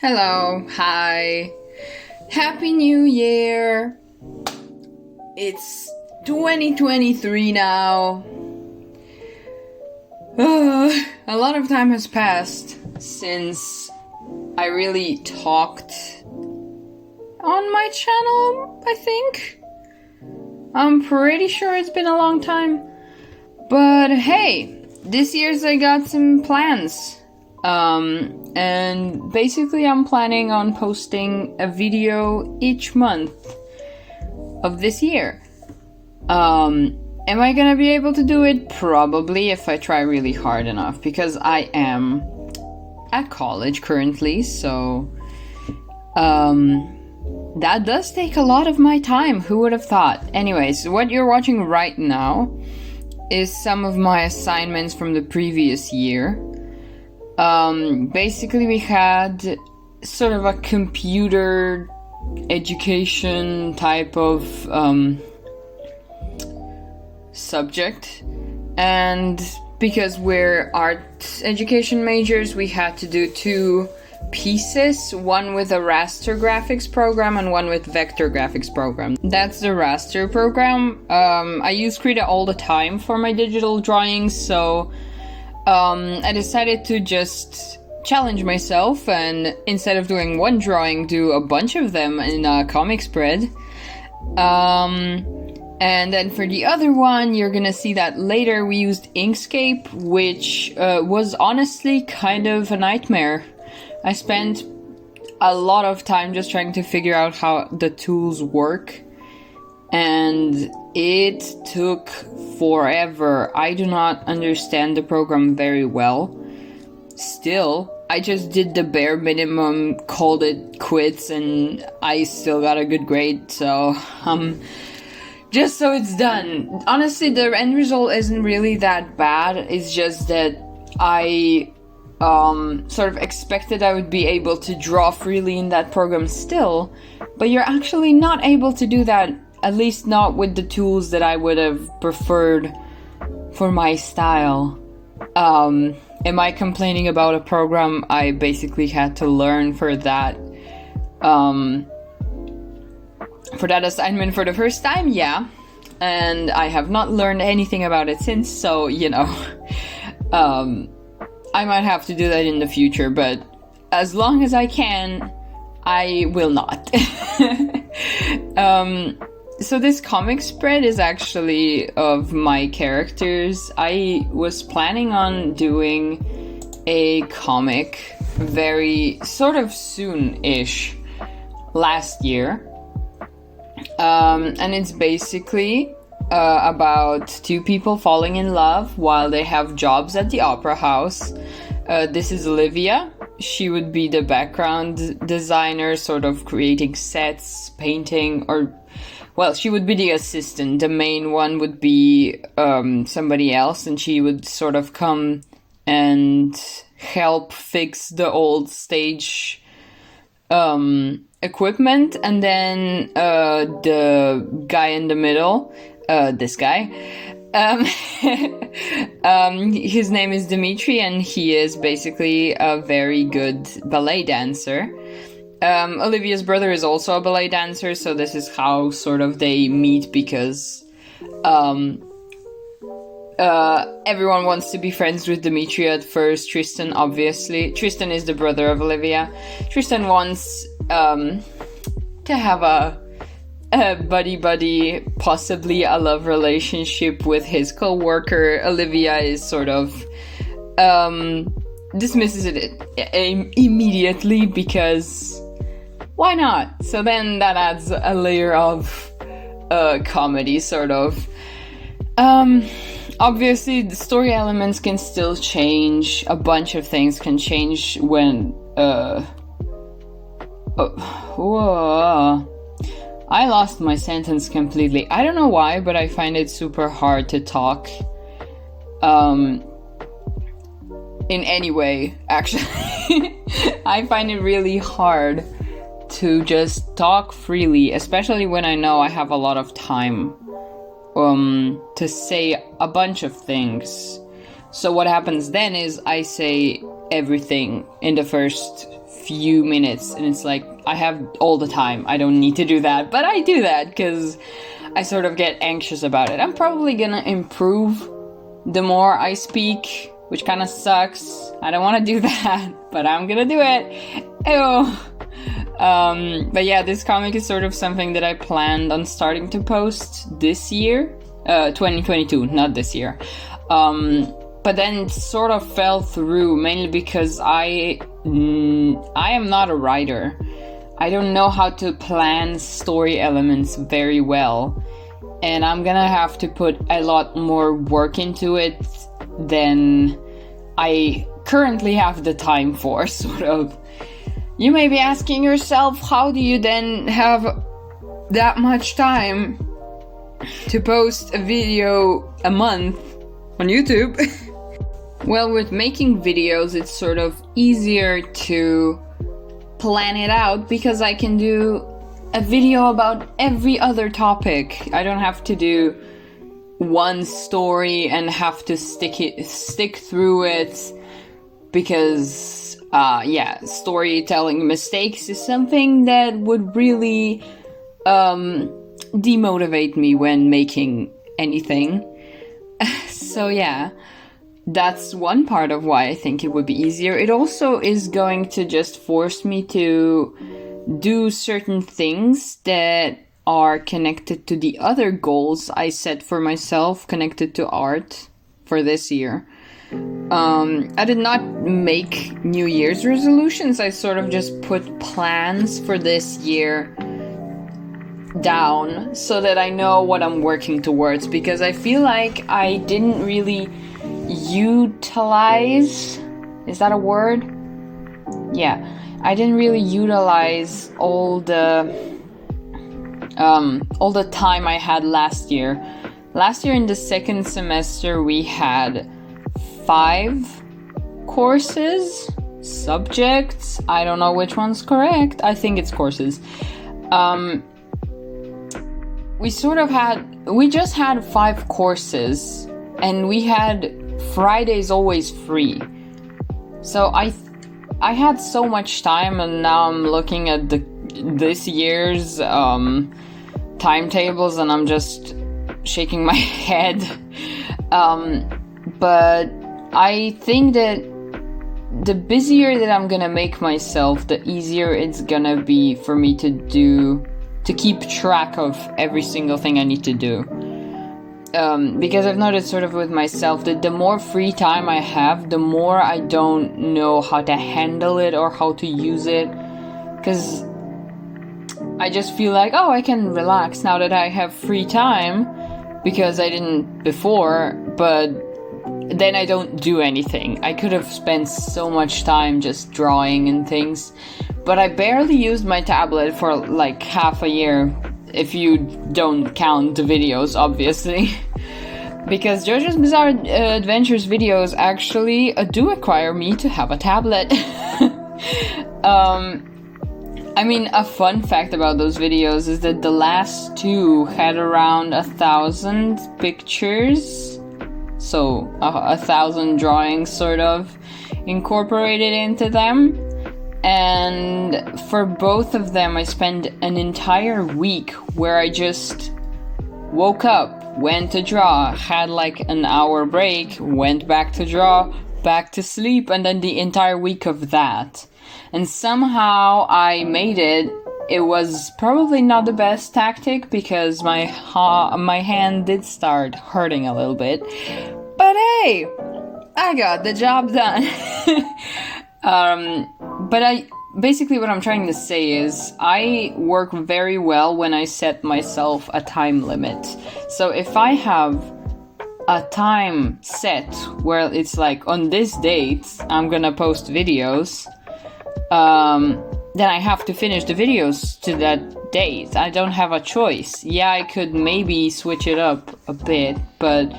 Hello, hi, Happy New Year! It's 2023 now. A lot of time has passed since I really talked on my channel, I think. I'm pretty sure it's been a long time. But hey, this year's I got some plans. And basically I'm planning on posting a video each month of this year. Am I gonna be able to do it? Probably, if I try really hard enough, because I am at college currently, so that does take a lot of my time. Who would have thought? Anyways, what you're watching right now is some of my assignments from the previous year. Basically we had sort of a computer education type of subject, and because we're art education majors, we had to do two pieces, one with a raster graphics program and one with vector graphics program. That's the raster program. I use Krita all the time for my digital drawings, so I decided to just challenge myself and instead of doing one drawing, do a bunch of them in a comic spread. And then for the other one, you're gonna see that later, we used Inkscape, which was honestly kind of a nightmare. I spent a lot of time just trying to figure out how the tools work, and it took forever. I do not understand the program very well. Still, I just did the bare minimum, called it quits, and I still got a good grade, so just so it's done. Honestly, the end result isn't really that bad. It's just that I sort of expected I would be able to draw freely in that program still, but you're actually not able to do that, at least not with the tools that I would have preferred for my style. Am I complaining about a program I basically had to learn for that assignment for the first time? Yeah. And I have not learned anything about it since, so, you know, I might have to do that in the future, but as long as I can, I will not. So this comic spread is actually of my characters. I was planning on doing a comic very sort of soon-ish last year. And it's basically about two people falling in love while they have jobs at the opera house. This is Olivia. She would be the background designer, sort of creating sets, painting, or, well, she would be the assistant. The main one would be somebody else, and she would sort of come and help fix the old stage equipment. And then the guy in the middle, this guy, his name is Dimitri, and he is basically a very good ballet dancer. Olivia's brother is also a ballet dancer, so this is how sort of they meet, because everyone wants to be friends with Dimitri at first. Tristan, obviously. Tristan is the brother of Olivia. Tristan wants to have a buddy, possibly a love relationship with his co-worker. Olivia is sort of dismisses it immediately, because why not? So then that adds a layer of comedy, sort of. Obviously, the story elements can still change. A bunch of things can change when I lost my sentence completely. I don't know why, but I find it super hard to talk in any way, actually. I find it really hard to just talk freely, especially when I know I have a lot of time to say a bunch of things. So what happens then is I say everything in the first few minutes, and it's like I have all the time. I don't need to do that, but I do that because I sort of get anxious about it. I'm probably gonna improve the more I speak, which kind of sucks. I don't want to do that, but I'm gonna do it. But yeah, this comic is sort of something that I planned on starting to post this year, 2022, not this year. But then it sort of fell through, mainly because I am not a writer. I don't know how to plan story elements very well, and I'm gonna have to put a lot more work into it than I currently have the time for, sort of. You may be asking yourself, how do you then have that much time to post a video a month on YouTube? Well, with making videos, it's sort of easier to plan it out because I can do a video about every other topic. I don't have to do one story and have to stick through it because, storytelling mistakes is something that would really demotivate me when making anything. So yeah. That's one part of why I think it would be easier. It also is going to just force me to do certain things that are connected to the other goals I set for myself connected to art for this year. I did not make New Year's resolutions. I sort of just put plans for this year down so that I know what I'm working towards, because I feel like I didn't really utilize, is that a word? Yeah, I didn't really utilize all the time I had last year. Last year in the second semester we had 5 courses, subjects, I don't know which one's correct, I think it's courses. We just had 5 courses, and we had Fridays always free. So I had so much time, and now I'm looking at this year's timetables, and I'm just shaking my head. But I think that the busier that I'm gonna make myself, the easier it's gonna be for me to keep track of every single thing I need to do. Because I've noticed sort of with myself that the more free time I have, the more I don't know how to handle it or how to use it. Because I just feel like, I can relax now that I have free time, because I didn't before, but then I don't do anything. I could have spent so much time just drawing and things, but I barely used my tablet for like half a year, if you don't count the videos, obviously. Because JoJo's Bizarre Adventures videos actually do require me to have a tablet. I mean, a fun fact about those videos is that the last 2 had around 1,000 pictures. So 1,000 drawings sort of incorporated into them. And for both of them, I spent an entire week where I just woke up, went to draw, had like an hour break, went back to draw, back to sleep, and then the entire week of that. And somehow I made it. It was probably not the best tactic because my hand did start hurting a little bit. But hey, I got the job done. But basically what I'm trying to say is I work very well when I set myself a time limit. So if I have a time set where it's like on this date I'm gonna post videos, then I have to finish the videos to that date. I don't have a choice. Yeah, I could maybe switch it up a bit, but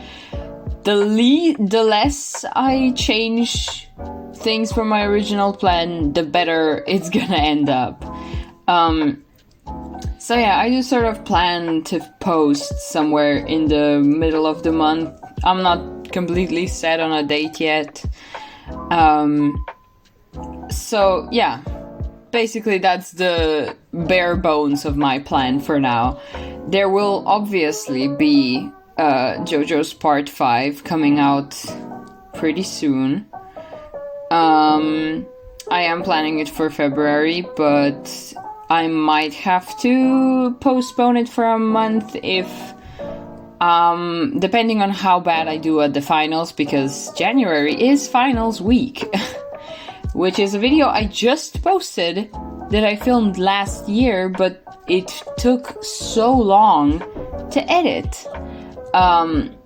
the less I change things from my original plan, the better it's gonna end up. So yeah, I just sort of plan to post somewhere in the middle of the month. I'm not completely set on a date yet. So yeah, basically that's the bare bones of my plan for now. There will obviously be JoJo's Part 5 coming out pretty soon. I am planning it for February, but I might have to postpone it for a month if depending on how bad I do at the finals, because January is finals week. Which is a video I just posted that I filmed last year, but it took so long to edit.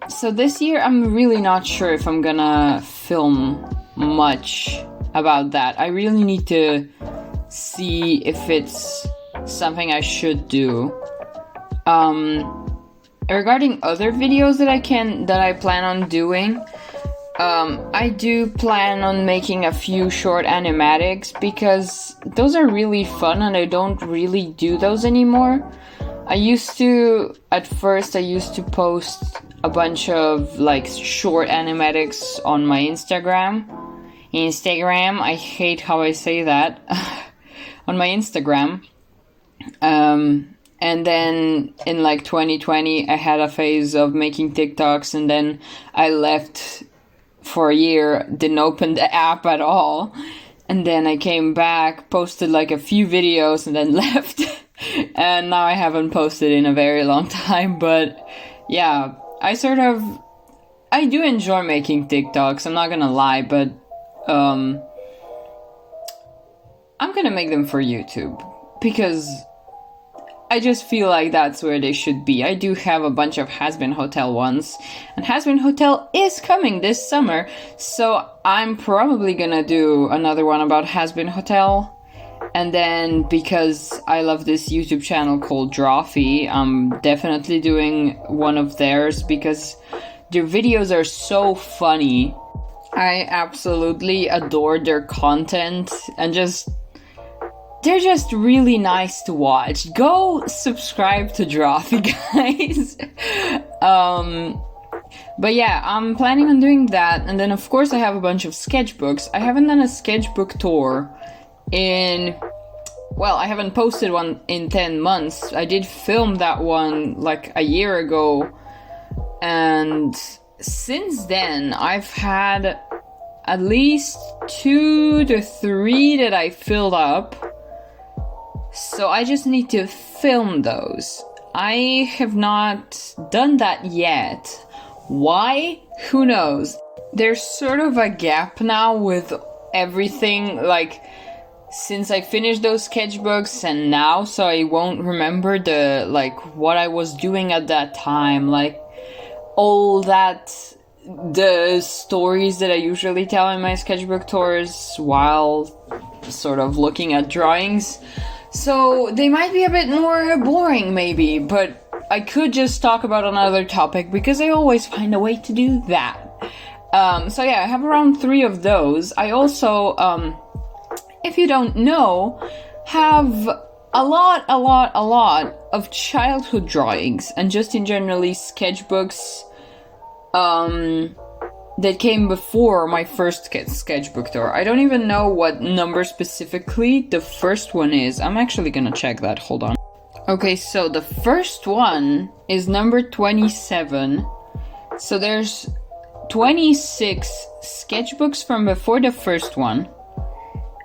So this year I'm really not sure if I'm gonna film much about that. I really need to see if it's something I should do. Regarding other videos that I plan on doing, I do plan on making a few short animatics because those are really fun and I don't really do those anymore. At first I used to post a bunch of like short animatics on my Instagram, I hate how I say that, on my Instagram. And then in like 2020 I had a phase of making TikToks, and then I left for a year, didn't open the app at all, and then I came back, posted like a few videos, and then left. And now I haven't posted in a very long time, but yeah, I do enjoy making TikToks, I'm not gonna lie, but I'm gonna make them for YouTube because I just feel like that's where they should be. I do have a bunch of Has-Been Hotel ones, and Has-Been Hotel is coming this summer, so I'm probably gonna do another one about Has-Been Hotel. And then, because I love this YouTube channel called Drawfee, I'm definitely doing one of theirs because their videos are so funny. I absolutely adore their content, and they're just really nice to watch. Go subscribe to Drawfee, guys. But yeah, I'm planning on doing that. And then of course I have a bunch of sketchbooks. I haven't done a sketchbook tour I haven't posted one in 10 months. I did film that one like a year ago. And since then, I've had at least 2 to 3 that I filled up. So I just need to film those. I have not done that yet. Why? Who knows? There's sort of a gap now with everything, like, since I finished those sketchbooks and now, so I won't remember what I was doing at that time, like, all that, the stories that I usually tell in my sketchbook tours while sort of looking at drawings. So they might be a bit more boring maybe, but I could just talk about another topic because I always find a way to do that. So yeah, I have around 3 of those. I also, if you don't know, have a lot of childhood drawings and just in generally sketchbooks that came before my first sketchbook tour. I don't even know what number specifically the first one is. I'm actually gonna check that, hold on. Okay, so the first one is number 27. So there's 26 sketchbooks from before the first one.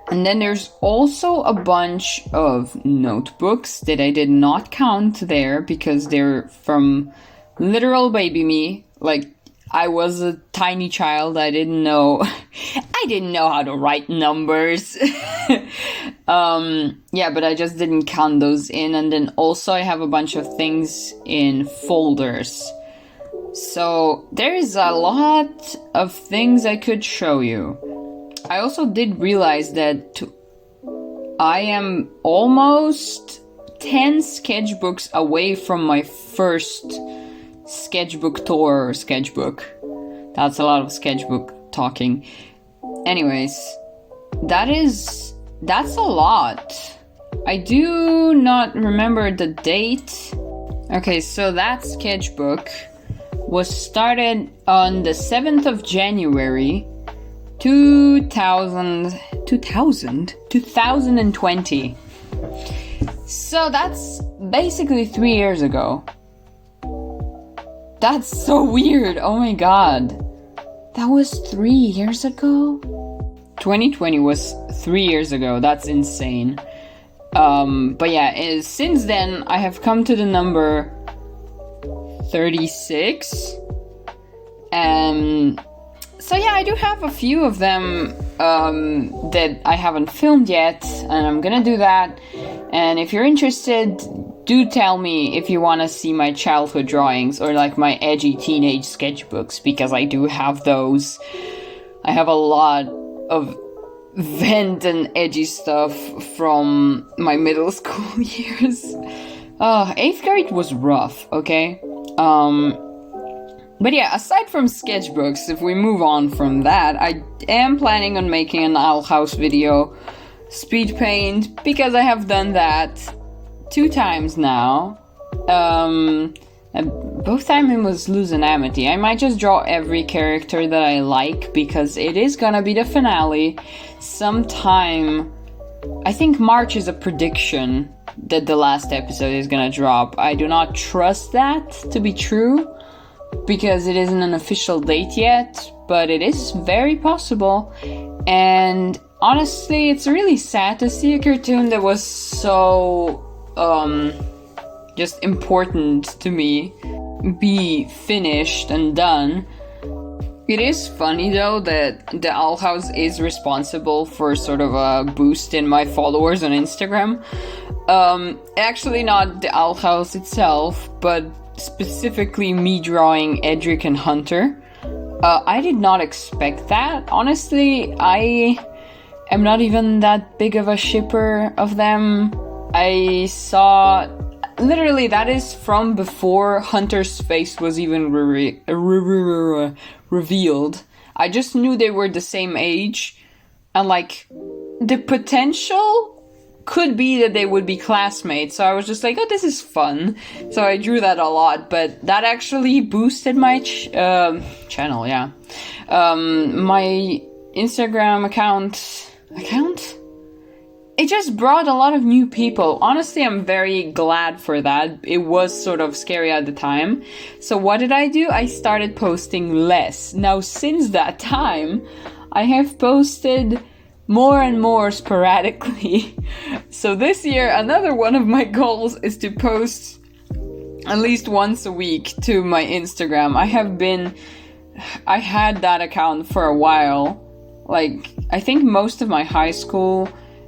And then there's also a bunch of notebooks that I did not count there because they're from literal baby me. Like, I was a tiny child, I didn't know how to write numbers. Yeah, but I just didn't count those in. And then also I have a bunch of things in folders. So there's a lot of things I could show you. I also did realize that I am almost 10 sketchbooks away from my first sketchbook tour sketchbook. That's a lot of sketchbook talking. Anyways, that's a lot. I do not remember the date. Okay, so that sketchbook was started on the 7th of January 2020. So that's basically 3 years ago. That's so weird. Oh my god. That was 3 years ago? 2020 was 3 years ago. That's insane. But yeah, since then, I have come to the number 36. So yeah, I do have a few of them that I haven't filmed yet, and I'm gonna do that. And if you're interested, do tell me if you want to see my childhood drawings or like my edgy teenage sketchbooks, because I do have those. I have a lot of vent and edgy stuff from my middle school years. 8th grade was rough, okay? But yeah, aside from sketchbooks, if we move on from that, I am planning on making an Owl House video, speed paint, because I have done that 2 times now. And both times it was Luz and Amity. I might just draw every character that I like, because it is gonna be the finale. Sometime, I think March is a prediction that the last episode is gonna drop. I do not trust that to be true, because it isn't an official date yet, but it is very possible. And honestly, it's really sad to see a cartoon that was so just important to me be finished and done. It is funny though that the Owl House is responsible for sort of a boost in my followers on Instagram. Actually not the Owl House itself, but specifically me drawing Edric and Hunter. I did not expect that. Honestly, I am not even that big of a shipper of them. I saw... Literally, that is from before Hunter's face was even revealed. I just knew they were the same age. And like, the potential could be that they would be classmates. So I was just like, oh, this is fun. So I drew that a lot. But that actually boosted my channel, yeah. My Instagram account? It just brought a lot of new people. Honestly, I'm very glad for that. It was sort of scary at the time. So what did I do? I started posting less. Now, since that time, I have posted more and more sporadically. So this year, another one of my goals is to post at least once a week to my Instagram. I had that account for a while. Like, I think most of my high school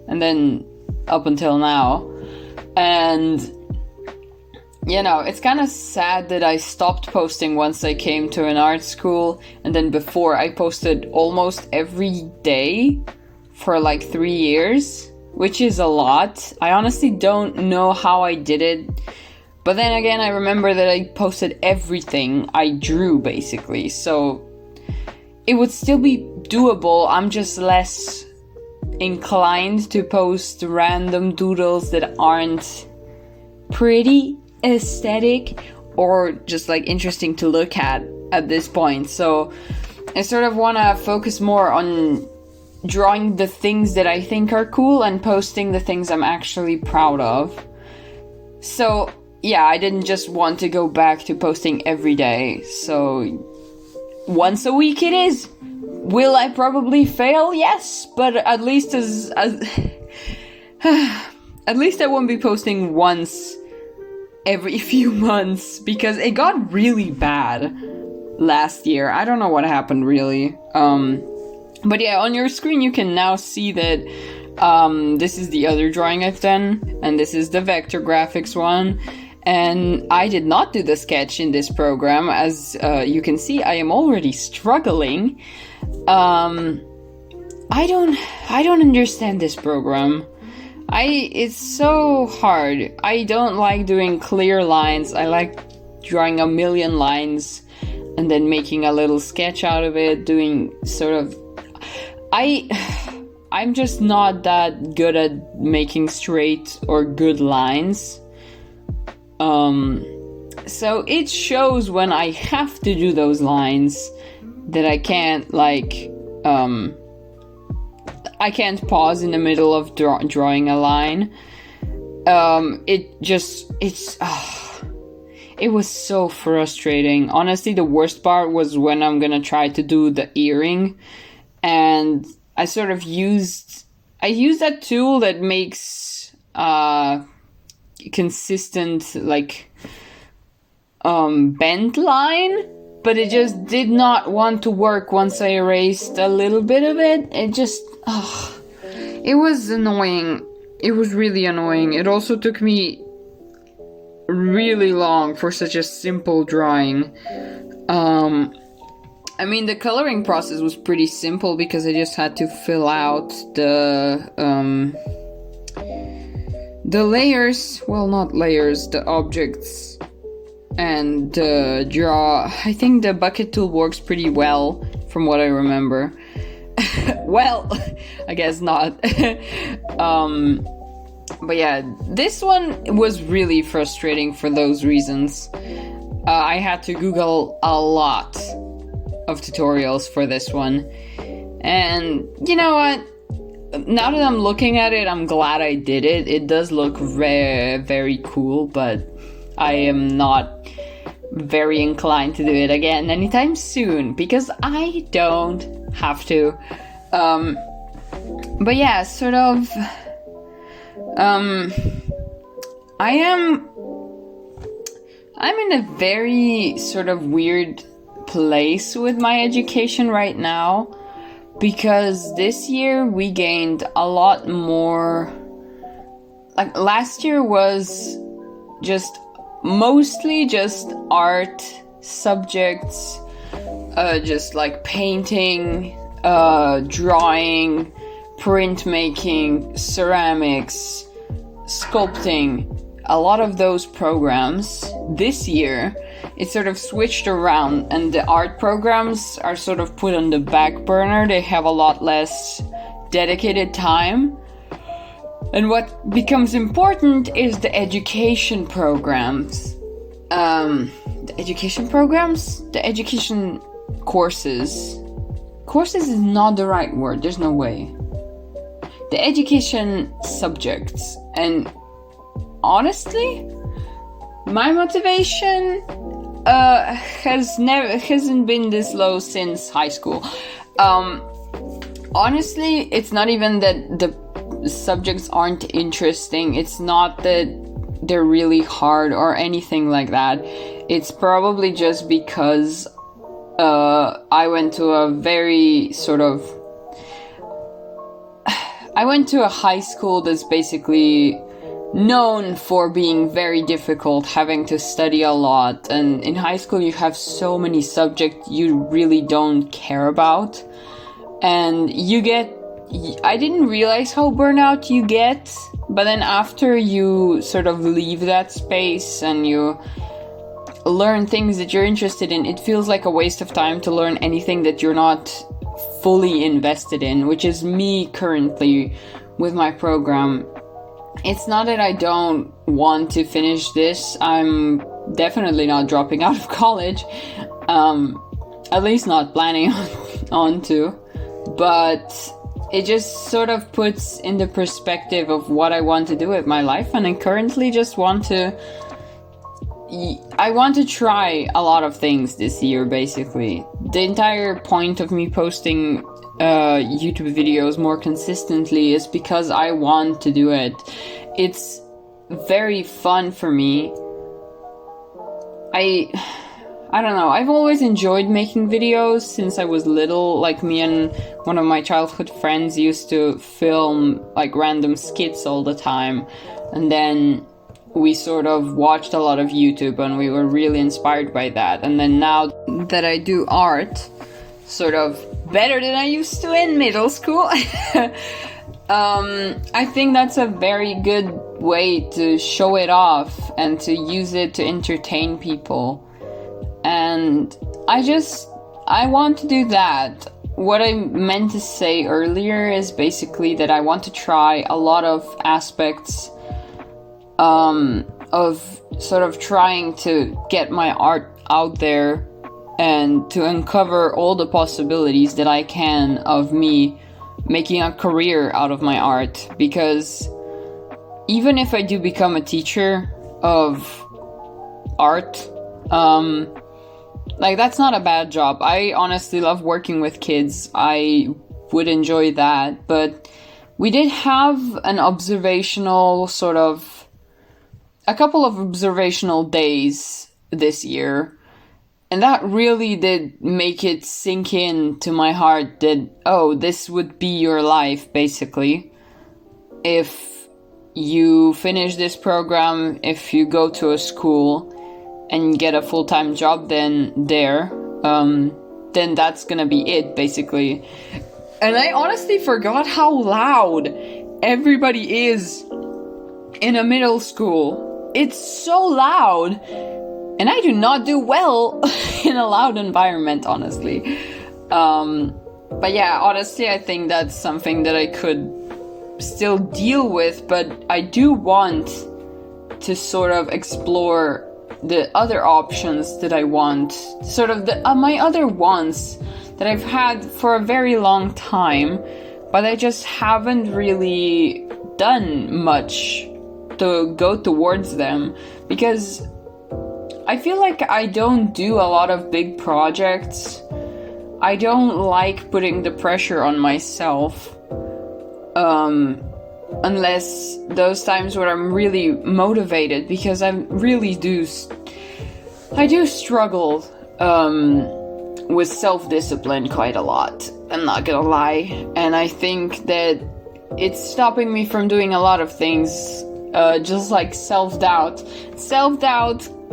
and then up until now. And, you know, it's kind of sad that I stopped posting once I came to an art school. And then before, I posted almost every day for like 3 years, which is a lot. I honestly don't know how I did it. But then again, I remember that I posted everything I drew, basically. So it would still be doable. I'm just less inclined to post random doodles that aren't pretty aesthetic or just like interesting to look at this point. So I sort of want to focus more on drawing the things that I think are cool and posting the things I'm actually proud of. So yeah, I didn't just want to go back to posting every day. So once a week it is. Will I probably fail? Yes, but at least at least I won't be posting once every few months, because it got really bad last year. I don't know what happened really. But yeah, on your screen you can now see that this is the other drawing I've done, and this is the vector graphics one. And I did not do the sketch in this program. As you can see, I am already struggling. I don't understand this program. It's so hard. I don't like doing clear lines. I like drawing a million lines and then making a little sketch out of it, doing sort of... I'm just not that good at making straight or good lines. So it shows when I have to do those lines that I can't, like, I can't pause in the middle of drawing a line. It was so frustrating. Honestly, the worst part was when I'm gonna try to do the earring, and I sort of used that tool that makes consistent like bent line, but it just did not want to work once I erased a little bit of it. It was annoying. It was really annoying. It also took me really long for such a simple drawing. I mean, the coloring process was pretty simple because I just had to fill out the layers, well, not layers, the objects, and draw. I think the bucket tool works pretty well from what I remember. Well, I guess not. But yeah, this one was really frustrating for those reasons. I had to Google a lot of tutorials for this one. And you know what? Now that I'm looking at it, I'm glad I did it. It does look very, very cool, but I am not very inclined to do it again anytime soon because I don't have to. But yeah, sort of. I'm in a very sort of weird place with my education right now because this year we gained a lot more. Like last year was just mostly just art subjects, just like painting, drawing, printmaking, ceramics, sculpting, a lot of those programs. This year, it sort of switched around and the art programs are sort of put on the back burner. They have a lot less dedicated time. And what becomes important is the education programs. The education courses. Courses is not the right word, there's no way. The education subjects. And honestly, my motivation hasn't been this low since high school. Honestly, it's not even that the subjects aren't interesting. It's not that they're really hard or anything like that. It's probably just because I went to a high school that's basically known for being very difficult, having to study a lot, and in high school you have so many subjects you really don't care about, and I didn't realize how burnout you get, but then after you sort of leave that space and you learn things that you're interested in, it feels like a waste of time to learn anything that you're not fully invested in, which is me currently with my program. It's not that I don't want to finish this. I'm definitely not dropping out of college. At least not planning on to. But it just sort of puts in the perspective of what I want to do with my life. And I currently just want to try a lot of things this year, basically. The entire point of me posting YouTube videos more consistently is because I want to do it. It's very fun for me. I don't know, I've always enjoyed making videos since I was little. Like, me and one of my childhood friends used to film like random skits all the time, and then we sort of watched a lot of YouTube and we were really inspired by that. And then now that I do art, sort of better than I used to in middle school, I think that's a very good way to show it off and to use it to entertain people. And I want to do that. What I meant to say earlier is basically that I want to try a lot of aspects of sort of trying to get my art out there and to uncover all the possibilities that I can of me making a career out of my art, because even if I do become a teacher of art, like, that's not a bad job. I honestly love working with kids. I would enjoy that. But we did have an observational a couple of observational days this year. And that really did make it sink in to my heart that, oh, this would be your life, basically. If you finish this program, if you go to a school and get a full-time job then that's gonna be it, basically. And I honestly forgot how loud everybody is in a middle school. It's so loud, and I do not do well in a loud environment, honestly. But yeah, honestly, I think that's something that I could still deal with, but I do want to sort of explore the other options that I want, sort of my other wants that I've had for a very long time, but I just haven't really done much to go towards them, because I feel like I don't do a lot of big projects. I don't like putting the pressure on myself, unless those times where I'm really motivated, because I do struggle with self-discipline quite a lot, I'm not gonna lie, and I think that it's stopping me from doing a lot of things, just like self-doubt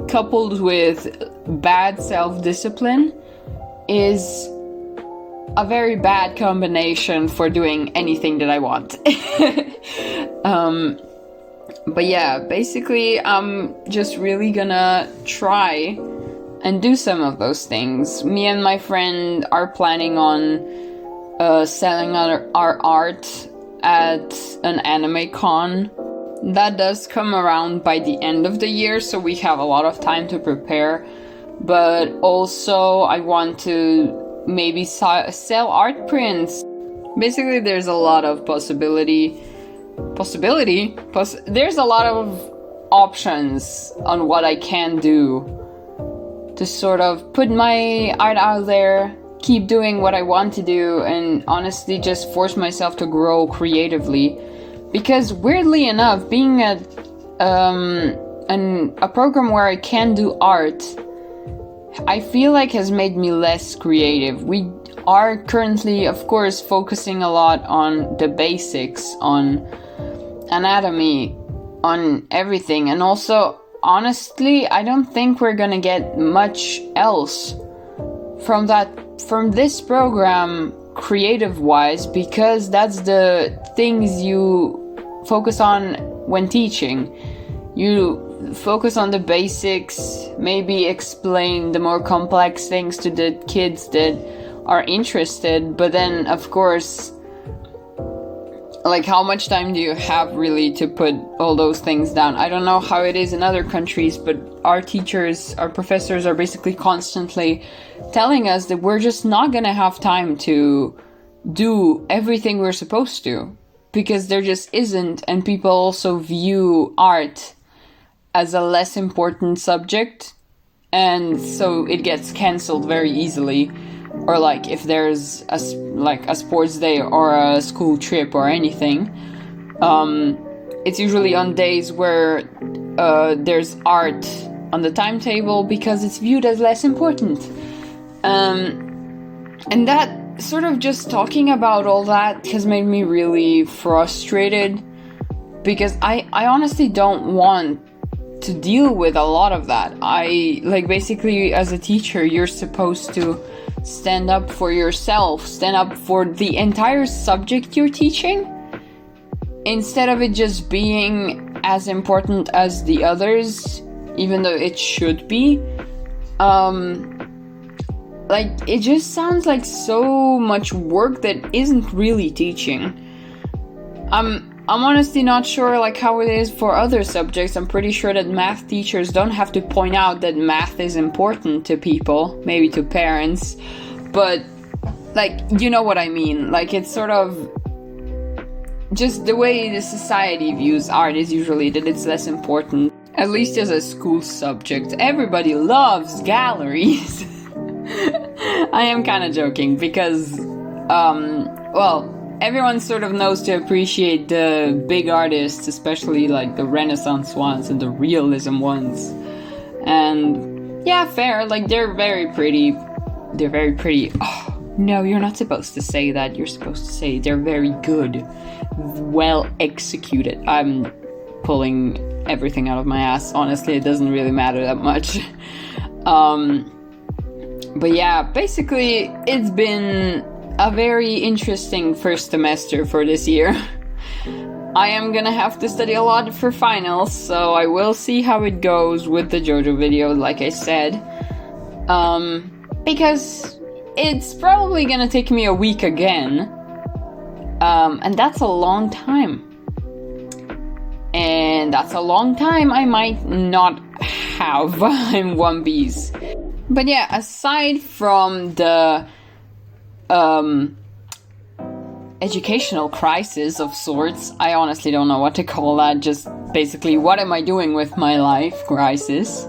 coupled with bad self-discipline is a very bad combination for doing anything that I want. But yeah, basically I'm just really gonna try and do some of those things. Me and my friend are planning on selling our art at an anime con. That does come around by the end of the year, so we have a lot of time to prepare. But also I want to maybe sell art prints. Basically, there's a lot of there's a lot of options on what I can do to sort of put my art out there, keep doing what I want to do, and honestly just force myself to grow creatively. Because weirdly enough, being a program where I can do art, I feel like has made me less creative. We are currently, of course, focusing a lot on the basics, on anatomy, on everything. And also, honestly, I don't think we're gonna get much else from this program creative-wise, because that's the things you focus on when teaching. You focus on the basics, maybe explain the more complex things to the kids that are interested, but then of course, like, how much time do you have really to put all those things down? I don't know how it is in other countries, but our teachers, our professors are basically constantly telling us that we're just not gonna have time to do everything we're supposed to, because there just isn't, and people also view art as a less important subject, and so it gets cancelled very easily. Or like if there's a sports day or a school trip or anything, it's usually on days where there's art on the timetable, because it's viewed as less important. And that sort of, just talking about all that has made me really frustrated, because I honestly don't want to deal with a lot of that. Basically, as a teacher, you're supposed to stand up for yourself, stand up for the entire subject you're teaching, instead of it just being as important as the others, even though it should be. It just sounds like so much work that isn't really teaching. I'm honestly not sure how it is for other subjects. I'm pretty sure that math teachers don't have to point out that math is important to people, maybe to parents, but you know what I mean. It's sort of just the way the society views art is usually that it's less important. At least as a school subject. Everybody loves galleries. I am kind of joking because, well, everyone sort of knows to appreciate the big artists, especially like the Renaissance ones and the realism ones. And yeah, fair, like they're very pretty. They're very pretty. Oh, no, you're not supposed to say that. You're supposed to say they're very good. Well executed. I'm pulling everything out of my ass. Honestly, it doesn't really matter that much. But yeah, basically, it's been a very interesting first semester for this year. I am gonna have to study a lot for finals, so I will see how it goes with the JoJo video, like I said. Because it's probably gonna take me a week again. And that's a long time. And that's a long time I might not have in One Piece. But yeah, aside from the educational crisis of sorts, I honestly don't know what to call that, just basically what am I doing with my life crisis,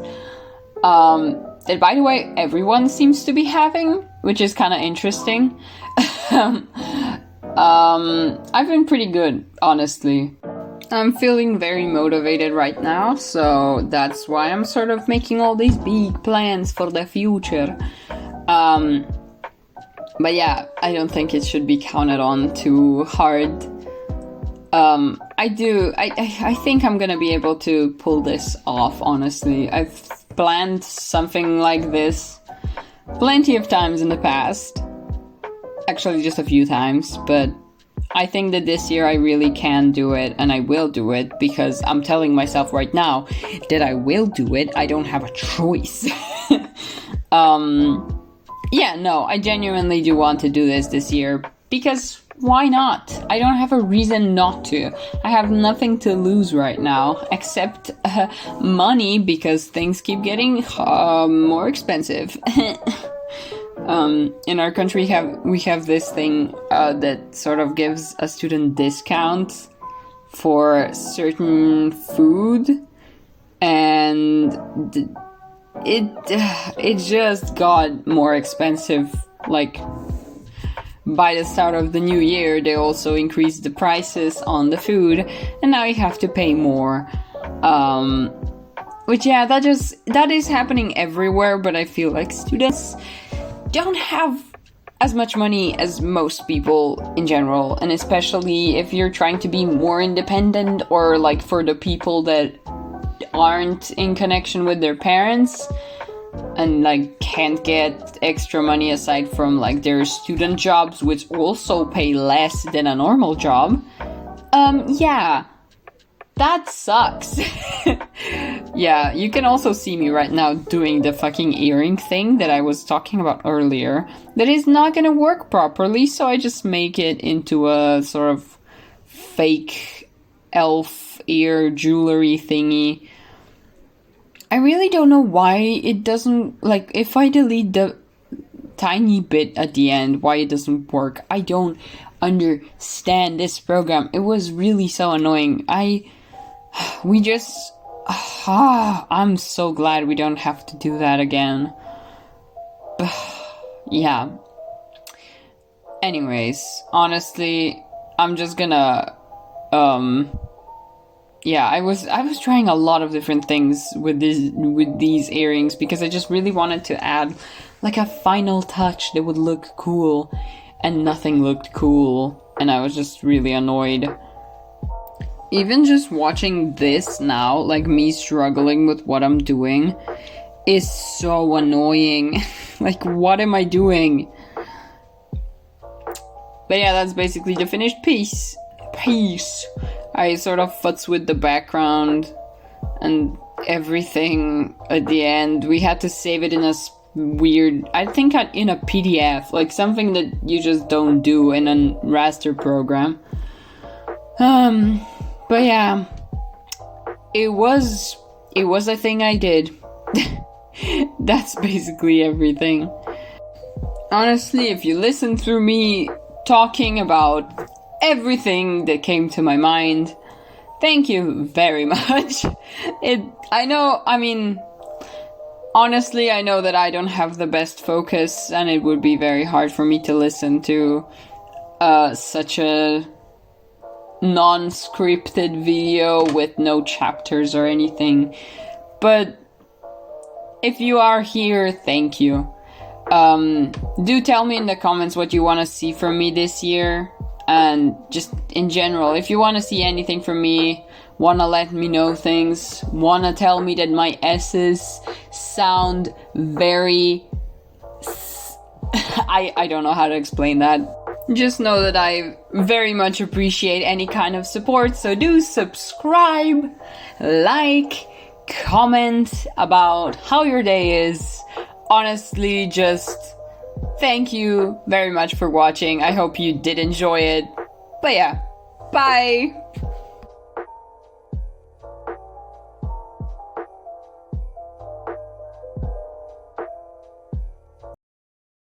that by the way everyone seems to be having, which is kind of interesting. I've been pretty good, honestly. I'm feeling very motivated right now, so that's why I'm sort of making all these big plans for the future. But yeah, I don't think it should be counted on too hard. I think I'm gonna be able to pull this off, honestly. I've planned something like this plenty of times in the past. Actually, just a few times, but I think that this year I really can do it, and I will do it, because I'm telling myself right now that I will do it. I don't have a choice. Yeah, no, I genuinely do want to do this year, because why not? I don't have a reason not to. I have nothing to lose right now, except money, because things keep getting more expensive. In our country we have this thing that sort of gives a student discount for certain food, and it just got more expensive. Like by the start of the new year, they also increased the prices on the food, and now you have to pay more. Which yeah, that is happening everywhere, but I feel like students don't have as much money as most people in general, and especially if you're trying to be more independent, or like for the people that aren't in connection with their parents and like can't get extra money aside from like their student jobs, which also pay less than a normal job. Yeah, that sucks. Yeah, you can also see me right now doing the fucking earring thing that I was talking about earlier. That is not gonna work properly, so I just make it into a sort of fake elf ear jewelry thingy. I really don't know why it doesn't, like, if I delete the tiny bit at the end, why it doesn't work. I don't understand this program. It was really so annoying. I'm so glad we don't have to do that again. Yeah. Anyways, honestly, I'm just gonna, yeah, I was trying a lot of different things with these earrings, because I just really wanted to add like a final touch that would look cool, and nothing looked cool, and I was just really annoyed. Even just watching this now, like me struggling with what I'm doing, is so annoying. Like, what am I doing? But yeah, that's basically the finished piece. I sort of futz with the background and everything at the end. We had to save it in a weird, I think in a PDF, like something that you just don't do in a raster program. But yeah, it was a thing I did. That's basically everything. Honestly, if you listen through me talking about everything that came to my mind. Thank you very much. Honestly, I know that I don't have the best focus, and it would be very hard for me to listen to such a non-scripted video with no chapters or anything. But if you are here, thank you. Do tell me in the comments what you want to see from me this year, and just in general, if you want to see anything from me, want to let me know things, want to tell me that my S's sound very... I don't know how to explain that. Just know that I very much appreciate any kind of support, so do subscribe, like, comment about how your day is. Honestly, just thank you very much for watching. I hope you did enjoy it. But yeah, bye!